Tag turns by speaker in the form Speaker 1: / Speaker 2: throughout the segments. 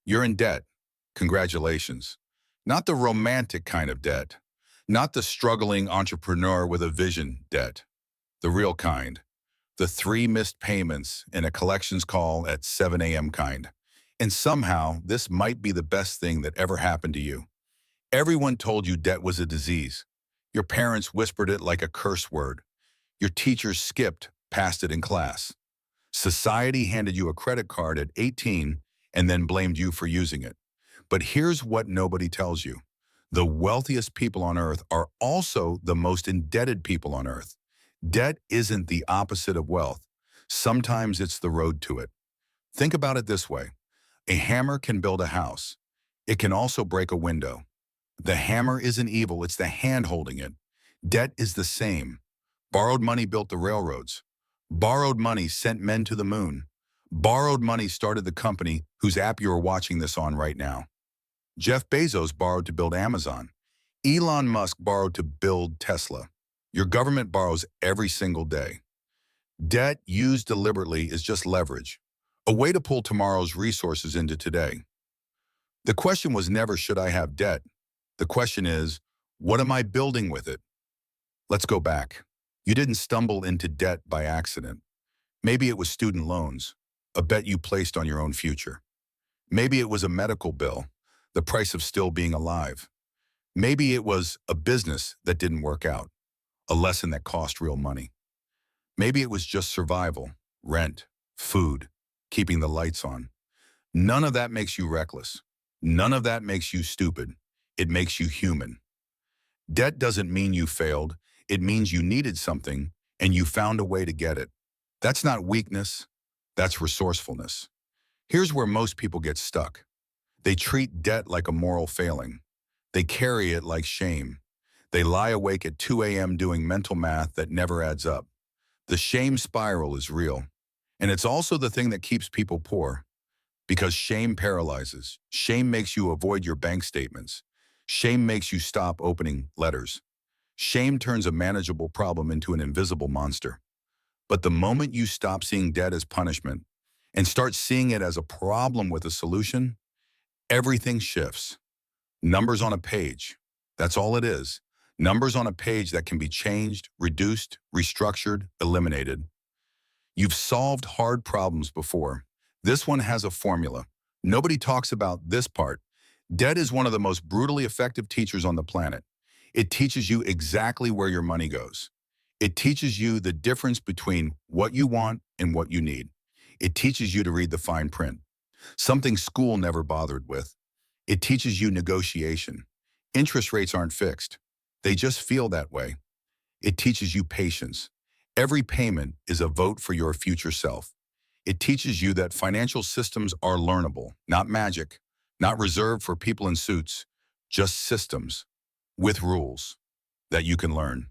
Speaker 1: You're in debt. Congratulations. Not the romantic kind of debt. Not the struggling entrepreneur with a vision debt. The real kind. The 3 missed payments and a collections call at 7 a.m. kind. And somehow, this might be the best thing that ever happened to you. Everyone told you debt was a disease. Your parents whispered it like a curse word. Your teachers skipped past it in class. Society handed you a credit card at 18 and then blamed you for using it. But here's what nobody tells you. The wealthiest people on earth are also the most indebted people on earth. Debt isn't the opposite of wealth. Sometimes it's the road to it. Think about it this way. A hammer can build a house. It can also break a window. The hammer isn't evil, it's the hand holding it. Debt is the same. Borrowed money built the railroads. Borrowed money sent men to the moon. Borrowed money started the company whose app you're watching this on right now. Jeff Bezos borrowed to build Amazon. Elon Musk borrowed to build Tesla. Your government borrows every single day. Debt used deliberately is just leverage, a way to pull tomorrow's resources into today. The question was never, should I have debt? The question is, what am I building with it? Let's go back. You didn't stumble into debt by accident. Maybe it was student loans, a bet you placed on your own future. Maybe it was a medical bill, the price of still being alive. Maybe it was a business that didn't work out, a lesson that cost real money. Maybe it was just survival, rent, food, keeping the lights on. None of that makes you reckless. None of that makes you stupid. It makes you human. Debt doesn't mean you failed. It means you needed something and you found a way to get it. That's not weakness. That's resourcefulness. Here's where most people get stuck. They treat debt like a moral failing. They carry it like shame. They lie awake at 2 a.m. doing mental math that never adds up. The shame spiral is real. And it's also the thing that keeps people poor. Because shame paralyzes. Shame makes you avoid your bank statements. Shame makes you stop opening letters. Shame turns a manageable problem into an invisible monster. But the moment you stop seeing debt as punishment and start seeing it as a problem with a solution, everything shifts. Numbers on a page. That's all it is. Numbers on a page that can be changed, reduced, restructured, eliminated. You've solved hard problems before. This one has a formula. Nobody talks about this part. Debt is one of the most brutally effective teachers on the planet. It teaches you exactly where your money goes. It teaches you the difference between what you want and what you need. It teaches you to read the fine print, something school never bothered with. It teaches you negotiation. Interest rates aren't fixed. They just feel that way. It teaches you patience. Every payment is a vote for your future self. It teaches you that financial systems are learnable, not magic, not reserved for people in suits, just systems with rules that you can learn.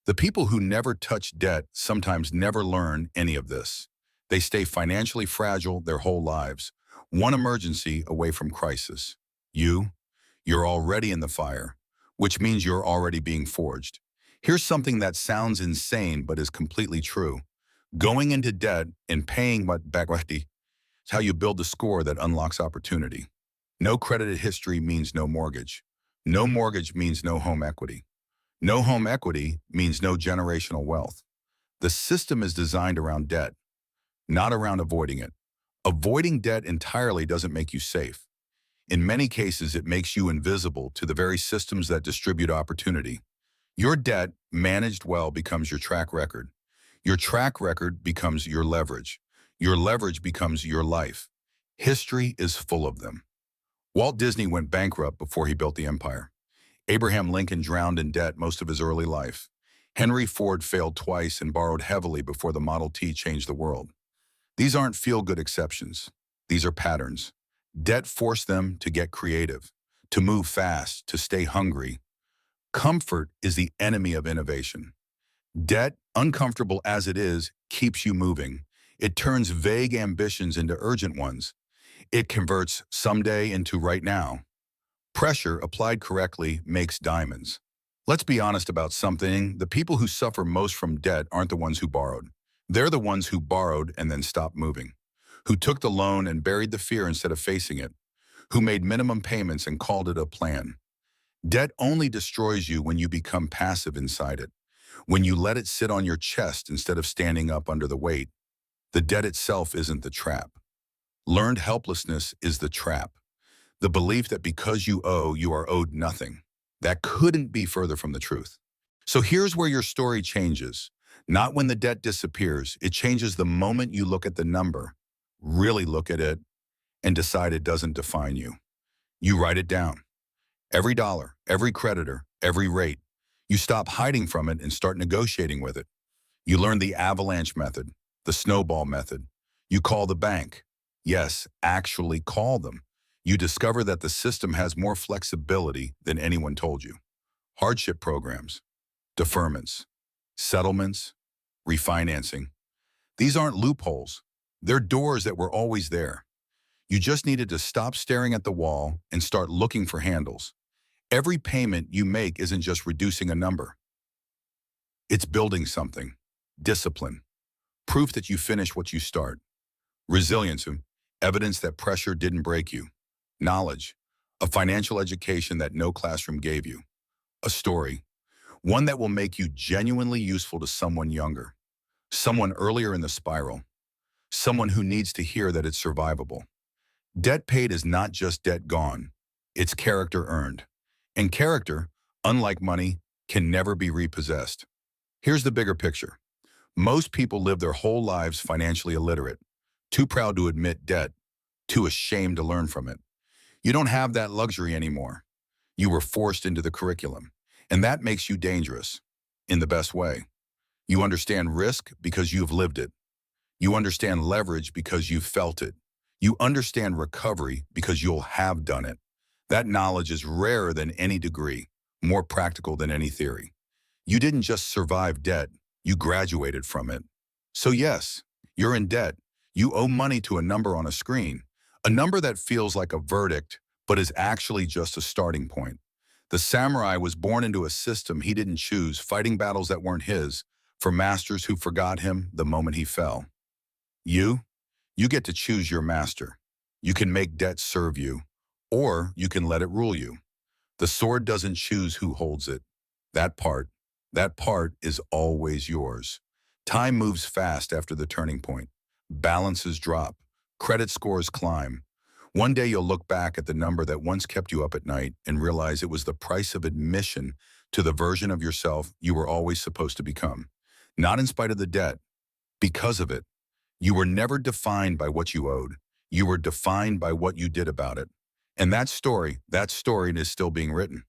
Speaker 1: The people who never touch debt sometimes never learn any of this. They stay financially fragile their whole lives, one emergency away from crisis. You're already in the fire, which means you're already being forged. Here's something that sounds insane but is completely true. Going into debt and paying what back is how you build the score that unlocks opportunity. No credited history means no mortgage. No mortgage means no home equity. No home equity means no generational wealth. The system is designed around debt, not around avoiding it. Avoiding debt entirely doesn't make you safe. In many cases, it makes you invisible to the very systems that distribute opportunity. Your debt, managed well, becomes your track record. Your track record becomes your leverage. Your leverage becomes your life. History is full of them. Walt Disney went bankrupt before he built the empire. Abraham Lincoln drowned in debt most of his early life. Henry Ford failed twice and borrowed heavily before the Model T changed the world. These aren't feel-good exceptions. These are patterns. Debt forced them to get creative, to move fast, to stay hungry. Comfort is the enemy of innovation. Debt, uncomfortable as it is, keeps you moving. It turns vague ambitions into urgent ones. It converts someday into right now. Pressure, applied correctly, makes diamonds. Let's be honest about something. The people who suffer most from debt aren't the ones who borrowed. They're the ones who borrowed and then stopped moving, who took the loan and buried the fear instead of facing it, who made minimum payments and called it a plan. Debt only destroys you when you become passive inside it, when you let it sit on your chest instead of standing up under the weight. The debt itself isn't the trap. Learned helplessness is the trap. The belief that because you owe, you are owed nothing. That couldn't be further from the truth. So here's where your story changes. Not when the debt disappears. It changes the moment you look at the number, really look at it, and decide it doesn't define you. You write it down. Every dollar, every creditor, every rate. You stop hiding from it and start negotiating with it. You learn the avalanche method, the snowball method. You call the bank. Yes, actually call them. You discover that the system has more flexibility than anyone told you. Hardship programs, deferments, settlements, refinancing. These aren't loopholes. They're doors that were always there. You just needed to stop staring at the wall and start looking for handles. Every payment you make isn't just reducing a number. It's building something. Discipline. Proof that you finish what you start. Resilience. Evidence that pressure didn't break you. Knowledge. A financial education that no classroom gave you. A story. One that will make you genuinely useful to someone younger. Someone earlier in the spiral. Someone who needs to hear that it's survivable. Debt paid is not just debt gone. It's character earned. And character, unlike money, can never be repossessed. Here's the bigger picture. Most people live their whole lives financially illiterate, too proud to admit debt, too ashamed to learn from it. You don't have that luxury anymore. You were forced into the curriculum, and that makes you dangerous, in the best way. You understand risk because you've lived it. You understand leverage because you've felt it. You understand recovery because you'll have done it. That knowledge is rarer than any degree, more practical than any theory. You didn't just survive debt, you graduated from it. So yes, you're in debt. You owe money to a number on a screen, a number that feels like a verdict, but is actually just a starting point. The samurai was born into a system he didn't choose, fighting battles that weren't his, for masters who forgot him the moment he fell. You get to choose your master. You can make debt serve you, or you can let it rule you. The sword doesn't choose who holds it. That part is always yours. Time moves fast after the turning point. Balances drop. Credit scores climb. One day you'll look back at the number that once kept you up at night and realize it was the price of admission to the version of yourself you were always supposed to become. Not in spite of the debt, because of it. You were never defined by what you owed. You were defined by what you did about it. And that story is still being written.